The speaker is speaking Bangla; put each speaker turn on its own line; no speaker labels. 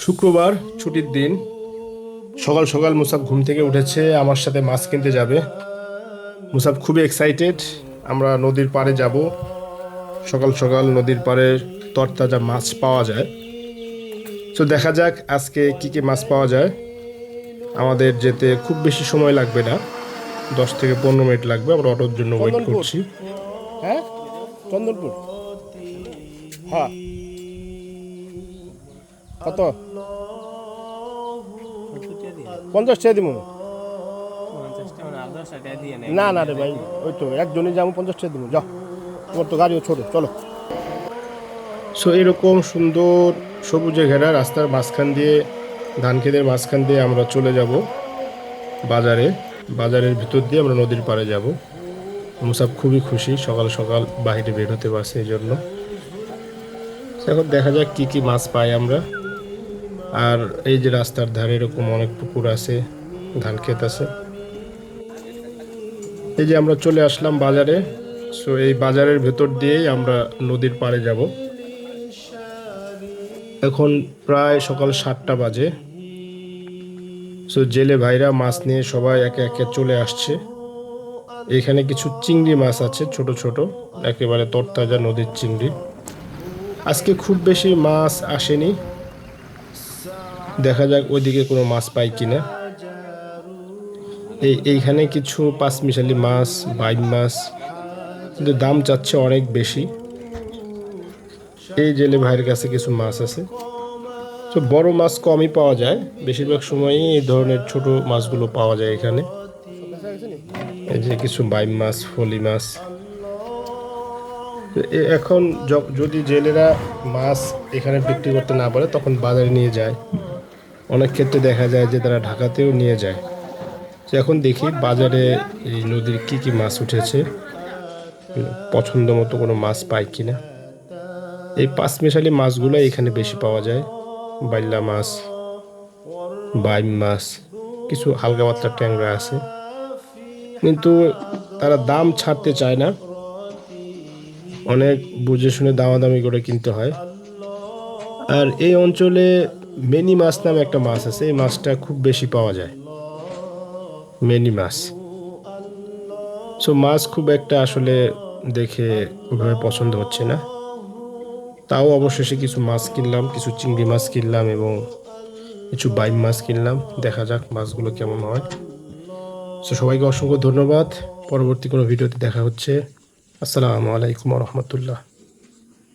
শুক্রবার ছুটির দিন। সকাল সকাল মুসাফ ঘুম থেকে উঠেছে, আমার সাথে মাছ কিনতে যাবে। মুসাফ খুবই এক্সাইটেড। আমরা নদীর পাড়ে যাব। সকাল সকাল নদীর পাড়ে তরতাজা মাছ পাওয়া যায়। তো দেখা যাক আজকে কি কি মাছ পাওয়া যায়। আমাদের যেতে খুব বেশি সময় লাগবে না, 10 থেকে 15 মিনিট লাগবে। আমরা অটোর জন্য ওয়েট
চন্দনপুর।
করছি।
হ্যাঁ, চন্দনপুর। হ্যাঁ, কত? 50 টাকা দিব। না না রে ভাই, ওই তো একজনই যাবো, 50 টাকা দিব। যাও, তোমার তো গাড়িও ছোট, চলো।
সো এরকম সুন্দর সবুজে ঘেরা রাস্তার মাঝখান দিয়ে, ধান ক্ষেতের মাঝখান দিয়ে আমরা চলে যাব বাজারে। বাজারের ভিতর দিয়ে আমরা নদীর পাড়ে যাব। মুসাফ খুবই খুশি, সকাল সকাল বাইরে বের হতে পারছে এই জন্য। এখন দেখা যাক কি কি মাছ পাই আমরা। আর এই যে রাস্তার ধারে এরকম অনেক পুকুর আছে, ধান ক্ষেত আছে। এই যে আমরা চলে আসলাম বাজারে। সো এই বাজারের ভেতর দিয়েই আমরা নদীর পাড়ে যাব। এখন প্রায় সকাল 7টা বাজে। সো জেলে ভাইরা মাছ নিয়ে সবাই একে একে চলে আসছে। এখানে কিছু চিংড়ি মাছ আছে, ছোট ছোট, একেবারে তরতাজা নদীর চিংড়ি। আজকে খুব বেশি মাছ আসেনি, দেখা যাক ওইদিকে কোনো মাছ পাই কিনা। এইখানে কিছু পাঁচমিশালি মাছ, বাইম মাছ, কিন্তু দাম চাচ্ছে অনেক বেশি। এই জেলে ভাইয়ের কাছে কিছু মাছ আছে। তো বড় মাছ কমই পাওয়া যায়, বেশিরভাগ সময়ই এই ধরনের ছোট মাছগুলো পাওয়া যায় এখানে। এই যে কিছু বাইম মাছ, ফলি মাছ। তো এখন যদি জেলেরা মাছ এখানে বিক্রি করতে না পারে তখন বাজারে নিয়ে যায়। অনেক ক্ষেত্রে দেখা যায় যে তারা ঢাকাতেও নিয়ে যায়। তো এখন দেখি বাজারে এই নদীর কি কি মাছ উঠেছে, পছন্দ মতো কোনো মাছ পাই কিনা। এই পাঁচমিশালি মাছগুলো এখানে বেশি পাওয়া যায়। বাইল্লা মাছ, বাইম মাছ, কিছু হালকা পাতলা ট্যাংরা আছে, কিন্তু তারা দাম ছাড়তে চায় না। অনেক বুঝে শুনে দামাদামি করে কিনতে হয়। আর এই অঞ্চলে মেনি মাছ নামে একটা মাছ আছে, এই মাছটা খুব বেশি পাওয়া যায়, মেনি মাছ। সো মাছ খুব একটা আসলে দেখে ওইভাবে পছন্দ হচ্ছে না। তাও অবশেষে কিছু মাছ কিনলাম, কিছু চিংড়ি মাছ কিনলাম এবং কিছু বাইম মাছ কিনলাম। দেখা যাক মাছগুলো কেমন হয়। সো সবাইকে অসংখ্য ধন্যবাদ। পরবর্তী কোনো ভিডিওতে দেখা হচ্ছে। আসসালামু আলাইকুম রহমতুল্লাহ।